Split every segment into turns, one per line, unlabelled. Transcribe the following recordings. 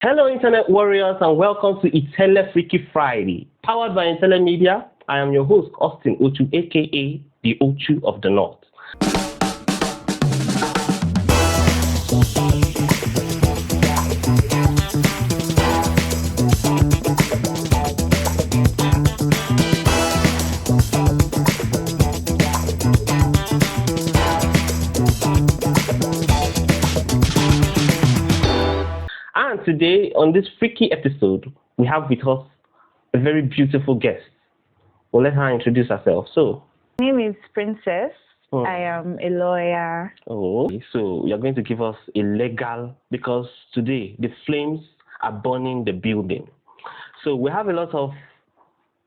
Hello, Internet warriors, and welcome to iTele Freaky Friday, powered by iTele Media. I am your host, Austyn Ochu AKA the Ochu of the North. And today, on this freaky episode, we have with us a very beautiful guest. Well, let her introduce herself. So,
My name is Princess. I am a lawyer.
Oh, so you're going to give us a legal, because today the flames are burning the building. So we have a lot of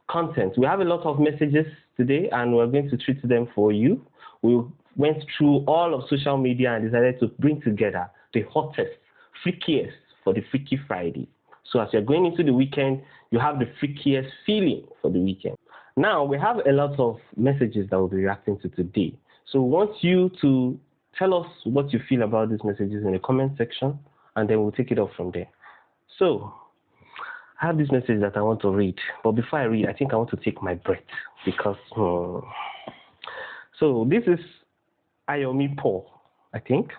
content. We have a lot of messages today, and we're going to treat them for you. We went through all of social media and decided to bring together the hottest, freakiest for the Freaky Friday. So as you're going into the weekend, you have the freakiest feeling for the weekend. Now, we have a lot of messages that we'll be reacting to today. So we want you to tell us what you feel about these messages in the comment section, and then we'll take it up from there. So, I have this message that I want to read. But before I read, I think I want to take my breath because... So, this is Ayomi Paul, I think.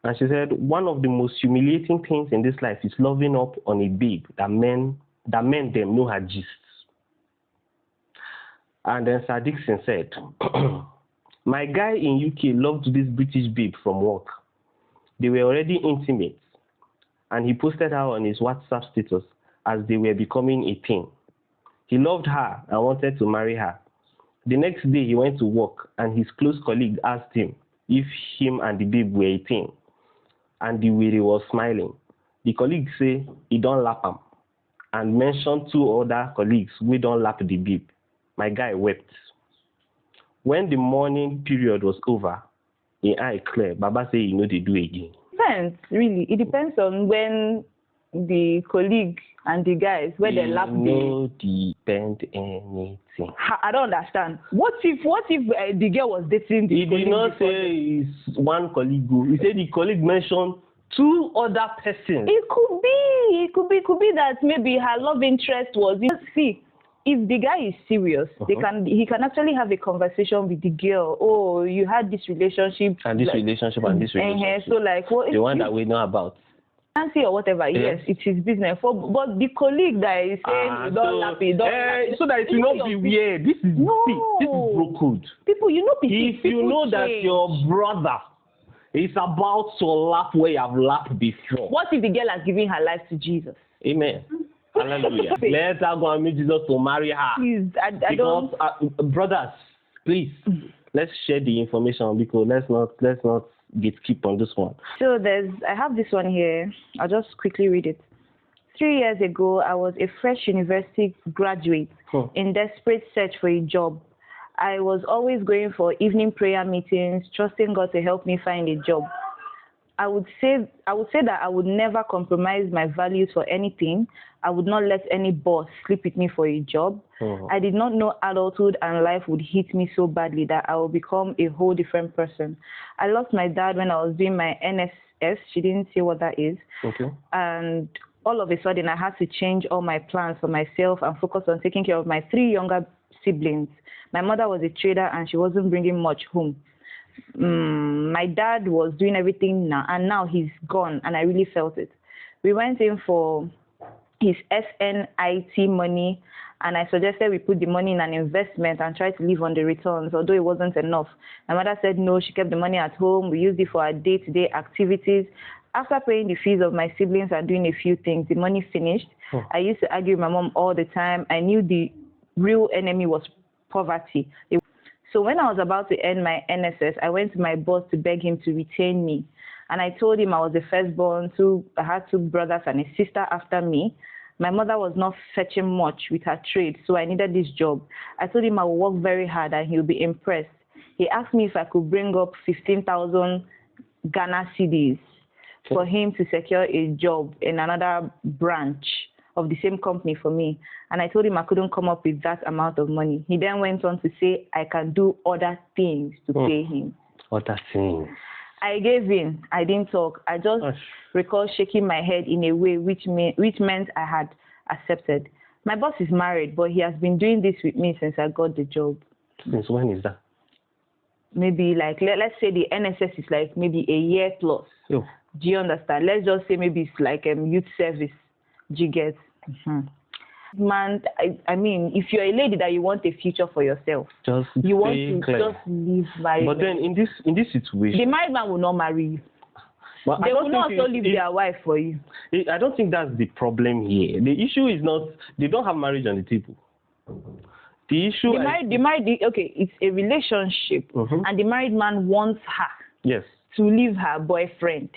And she said, one of the most humiliating things in this life is loving up on a babe that men them know her gist. And then Sir Dixon said, my guy in UK loved this British babe from work. They were already intimate, and he posted her on his WhatsApp status as they were becoming a thing. He loved her and wanted to marry her. The next day he went to work, and his close colleague asked him if him and the babe were a thing, and the way he was smiling. The colleague said he don't lap him, and mentioned two other colleagues who don't lap the babe. My guy wept. When the mourning period was over, in eye clear, Baba said, they do again.
Depends, really. It depends on when the colleague and the guys, where they lap
No depend anything.
I don't understand. What if the girl was dating the colleague?
He did not say it's one colleague. He said the colleague mentioned two other persons.
It could be that maybe her love interest was... See, if the guy is serious, he can actually have a conversation with the girl. Oh, you had this relationship.
And this relationship and this relationship.
So like, what?
The one that we know about.
Fancy or whatever, yes, it's his business. But the colleague that is saying don't lap it,
so that it will not be weird. This is bro code.
People,
if you know that your brother is about to lap where you have lapped before.
What if the girl has given her life to Jesus?
Amen. Hallelujah. Let her go and meet Jesus to marry her.
Please, I don't.
Brothers, please, let's share the information because let's not gatekeep on this one.
So I have this one here. I'll just quickly read it. 3 years ago, I was a fresh university graduate in desperate search for a job. I was always going for evening prayer meetings, trusting God to help me find a job. I would say that I would never compromise my values for anything. I would not let any boss sleep with me for a job. I did not know adulthood and life would hit me so badly that I would become a whole different person. I lost my dad when I was doing my NSS. She didn't say what that is.
Okay.
And all of a sudden, I had to change all my plans for myself and focus on taking care of my 3 younger siblings. My mother was a trader and she wasn't bringing much home. My dad was doing everything now, and now he's gone, and I really felt it. We went in for his SNIT money, and I suggested we put the money in an investment and try to live on the returns, although it wasn't enough. My mother said no, she kept the money at home. We used it for our day-to-day activities. After paying the fees of my siblings and doing a few things, the money finished. I used to argue with my mom all the time. I knew the real enemy was poverty. So when I was about to end my NSS, I went to my boss to beg him to retain me. And I told him I was the firstborn, I had 2 brothers and a sister after me. My mother was not fetching much with her trade, so I needed this job. I told him I would work very hard and he would be impressed. He asked me if I could bring up 15,000 Ghana cedis for him to secure a job in another branch of the same company for me. And I told him I couldn't come up with that amount of money. He then went on to say I can do other things to pay him.
Other things.
I gave in. I didn't talk. I just recall shaking my head in a way which meant I had accepted. My boss is married, but he has been doing this with me since I got the job.
Since when is that?
Maybe like, let's say the NSS is like maybe a year plus.
Oh.
Do you understand? Let's just say maybe it's like youth service. Do you get? Man, I mean, if you're a lady that you want a future for yourself, you want to just live married.
But then in this situation,
the married man will not marry you. But they will not also leave their wife for you.
I don't think that's the problem here. The issue is not they don't have marriage on the table. The issue okay, it's a relationship, and the married man wants her to leave her boyfriend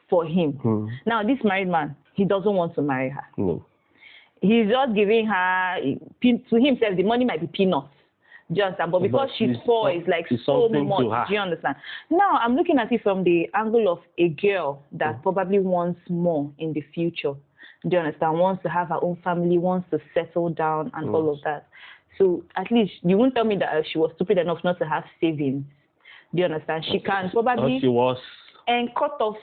for him. Now this married man, he doesn't want to marry her. No.
He's just giving her, to himself, the money might be peanuts. Do you understand? But because she's poor, it's like so much. Do you understand? Now, I'm looking at it from the angle of a girl that probably wants more in the future. Do you understand? Wants to have her own family, wants to settle down and all of that. So at least you won't tell me that she was stupid enough not to have savings. Do you understand? She can probably and cut off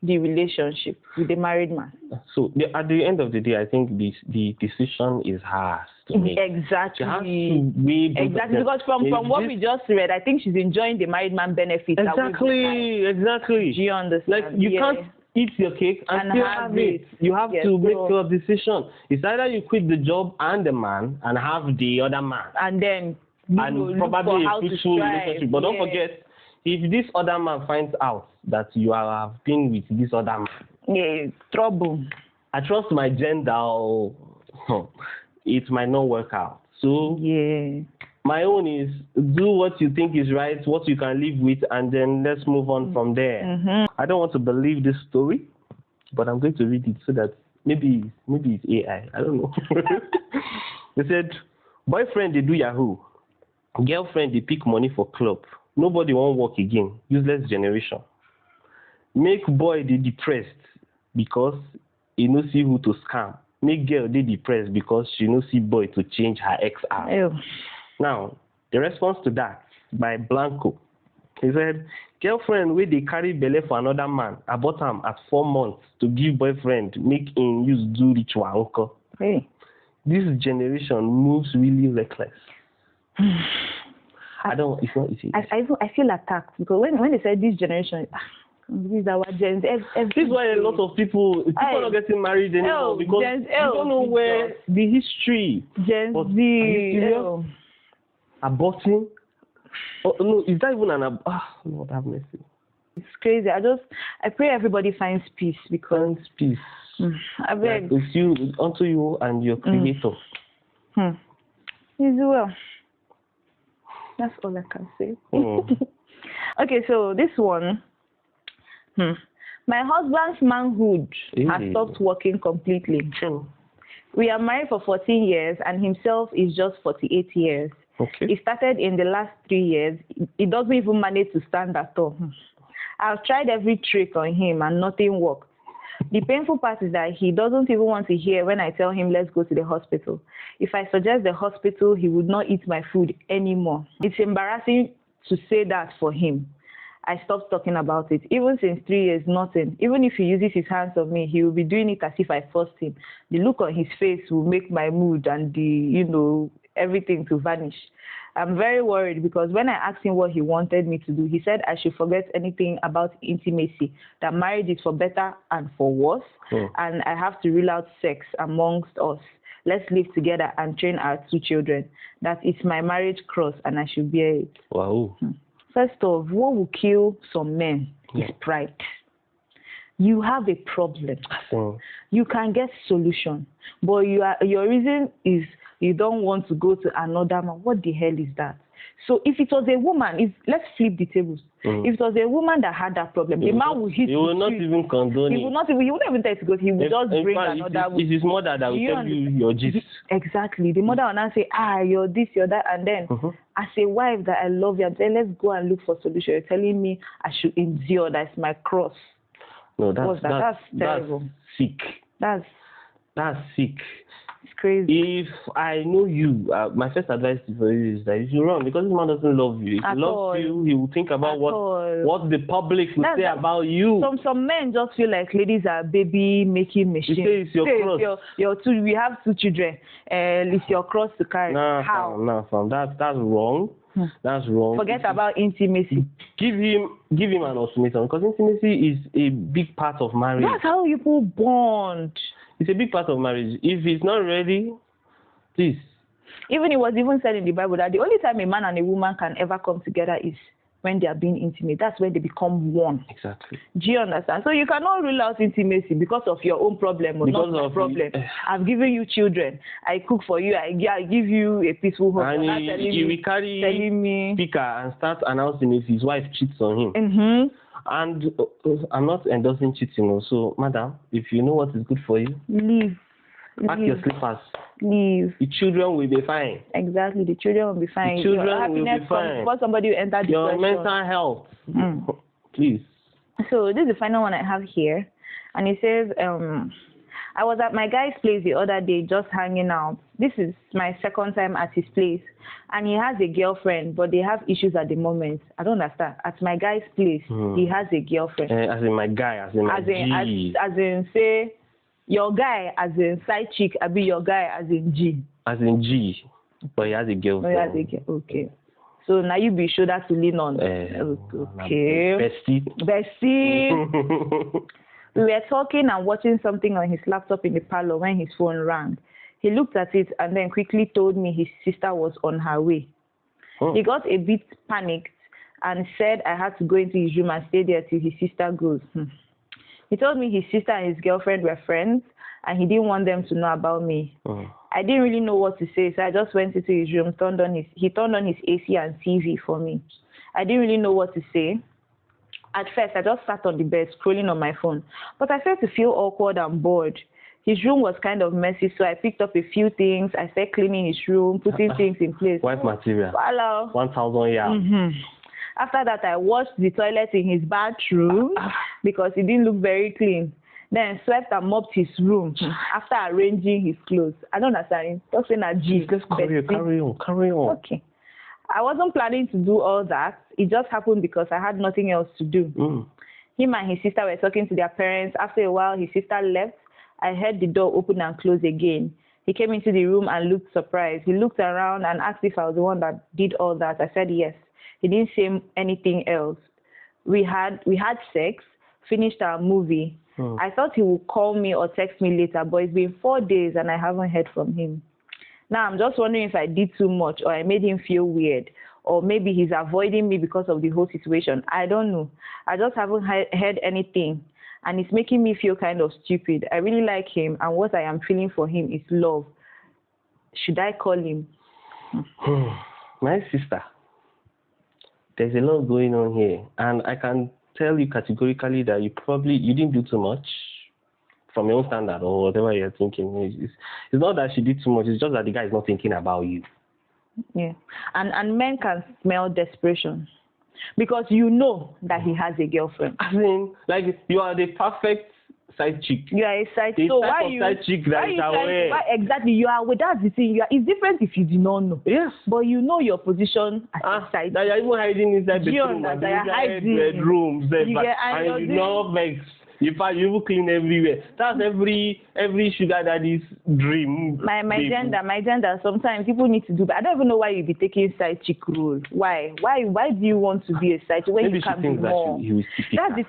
the relationship with the married man. So
at the end of the day, I think the decision is hers to make.
Exactly.
She has to weigh
exactly, because from what we just read, I think she's enjoying the married man benefits.
Exactly.
Do you understand?
Like you can't eat your cake and still have it. You have to make your decision. It's either you quit the job and the man and have the other man.
And then
probably a fruitful relationship. But don't forget, if this other man finds out that you have been with this other man,
trouble.
I trust my gender, it might not work out. So my own is do what you think is right, what you can live with, and then let's move on from there. I don't want to believe this story, but I'm going to read it so that maybe it's AI. I don't know. They said, boyfriend, they do Yahoo. Girlfriend, they pick money for club. Nobody won't work again. Useless generation. Make boy they depressed because he no see who to scam. Make girl they depressed because she no see boy to change her XR. Now, the response to that by Blanco. He said, girlfriend where they carry belly for another man, I bought him at 4 months to give boyfriend, make him use do ritual uncle. This generation moves really reckless. It's not easy.
I feel attacked because when they said this generation, these are what Gen Z.
This is why a lot of people are not getting married anymore because you don't know where the history.
Gen Z.
Aborting? Oh, no, is that even an Lord have mercy.
It's crazy. I pray everybody finds peace because
peace.
I beg.
It's you, unto you and your creator.
Is well. That's all I can say. Okay, so this one. My husband's manhood has stopped working completely. We are married for 14 years and himself is just 48 years. He started in the last 3 years. He doesn't even manage to stand at all. I've tried every trick on him and nothing worked. The painful part is that he doesn't even want to hear when I tell him, let's go to the hospital. If I suggest the hospital, he would not eat my food anymore. It's embarrassing to say that for him. I stopped talking about it. Even since 3 years, nothing. Even if he uses his hands on me, he will be doing it as if I forced him. The look on his face will make my mood and everything to vanish. I'm very worried because when I asked him what he wanted me to do, he said I should forget anything about intimacy, that marriage is for better and for worse, and I have to rule out sex amongst us. Let's live together and train our 2 children. That is my marriage cross and I should bear it.
Wow.
First off, what will kill some men is pride. You have a problem. You can get solution, but your reason is you don't want to go to another man. What the hell is that? So if it was a woman, let's flip the tables. If it was a woman that had that problem, the man would hit you.
He will not even condone it.
He wouldn't even tell you to go. He would just bring another woman.
It's his mother that will tell you your gist.
Exactly. The mother will now say, you're this, you're that. And then as a wife that I love you, I'm saying, let's go and look for solution. You're telling me I should endure. That's my cross.
No, that's terrible. That's sick.
That's
sick.
It's crazy.
If I know you, my first advice for you is that you should run, because this man doesn't love you. If he loves you, he will think about what the public will say about you.
Some men just feel like ladies are baby making machines.
You say it's your cross.
We have 2 children. It's your cross to carry. How?
Fam. That's wrong. That's wrong.
Forget about intimacy.
Give him an ultimatum, because intimacy is a big part of marriage.
That's how people bond.
It's a big part of marriage. If he's not ready, please.
Even it was even said in the Bible that the only time a man and a woman can ever come together is when they are being intimate. That's when they become one.
Exactly.
Do you understand? So you cannot rule out intimacy because of your own problem or not my problem. I've given you children. I cook for you. I give you a peaceful home.
And he will carry speaker and start announcing if his wife cheats on him.
Mm-hmm.
And I'm not endorsing cheating. So, madam, if you know what is good for you,
leave.
Pack your slippers.
Leave.
The children will be fine.
Exactly, the children will be fine.
The children will be fine.
Before somebody will enter
your mental health. Please.
So this is the final one I have here, and it says, I was at my guy's place the other day just hanging out. This is my second time at his place, and he has a girlfriend, but they have issues at the moment. I don't understand. At my guy's place, he has a girlfriend.
As in my guy, as in my G.
As in, say, your guy as in side chick, I be your guy as in G.
As in G, but he has a girlfriend.
Oh, he has a girl. Okay. So now you be shoulder to lean on. Okay. Bestie. We were talking and watching something on his laptop in the parlor when his phone rang. He looked at it and then quickly told me his sister was on her way. He got a bit panicked and said I had to go into his room and stay there till his sister goes. He told me his sister and his girlfriend were friends and he didn't want them to know about me. I didn't really know what to say, so I just went into his room, he turned on his AC and TV for me. I didn't really know what to say. At first, I just sat on the bed scrolling on my phone, but I started to feel awkward and bored. His room was kind of messy, so I picked up a few things. I started cleaning his room, putting things in place.
Wife material.
Hello.
1,000 yards.
After that, I washed the toilet in his bathroom because it didn't look very clean. Then swept and mopped his room after arranging his clothes. I don't understand. Just saying a G.
Just carry on.
Okay. I wasn't planning to do all that. It just happened because I had nothing else to do. Him and his sister were talking to their parents. After a while, his sister left. I heard the door open and close again. He came into the room and looked surprised. He looked around and asked if I was the one that did all that. I said yes. He didn't say anything else. We had sex, finished our movie. I thought he would call me or text me later, but it's been 4 days and I haven't heard from him. Now I'm just wondering if I did too much or I made him feel weird, or maybe he's avoiding me because of the whole situation. I don't know. I just haven't heard anything, and it's making me feel kind of stupid. I really like him, and what I am feeling for him is love. Should I call him?
My sister, there's a lot going on here, and I can tell you categorically that you didn't do too much from your own standard or whatever you're thinking. It's not that she did too much, it's just that the guy is not thinking about you.
Yeah. And men can smell desperation because you know that he has a girlfriend.
I mean, like, you are the perfect side chick.
You are a side chick.
So why you side chick that is aware?
Why exactly you are? That's the thing. It's different if you do not know.
Yes.
But you know your position as a side.
That you're even hiding inside the bedrooms, and you know, vex. You will clean everywhere. That's every sugar daddy's dream.
My gender. Sometimes people need to do, but I don't even know why you be taking side chick role. Why do you want to be a side chick when
Maybe
you can be
That
more? That's the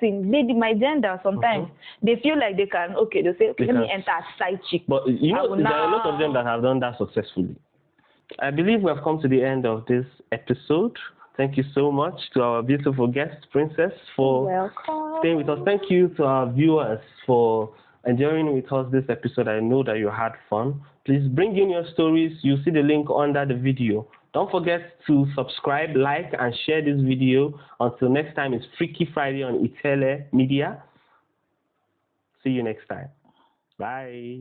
thing. Lady, my gender. Sometimes they feel like they can. Okay, they'll say, okay, let me enter as side chick.
But you know, there are a lot of them that have done that successfully. I believe we have come to the end of this episode. Thank you so much to our beautiful guest, Princess, for staying with us. Thank you to our viewers for enjoying with us this episode. I know that you had fun. Please bring in your stories. You'll see the link under the video. Don't forget to subscribe, like, and share this video. Until next time, it's Freaky Friday on iTele Media. See you next time. Bye.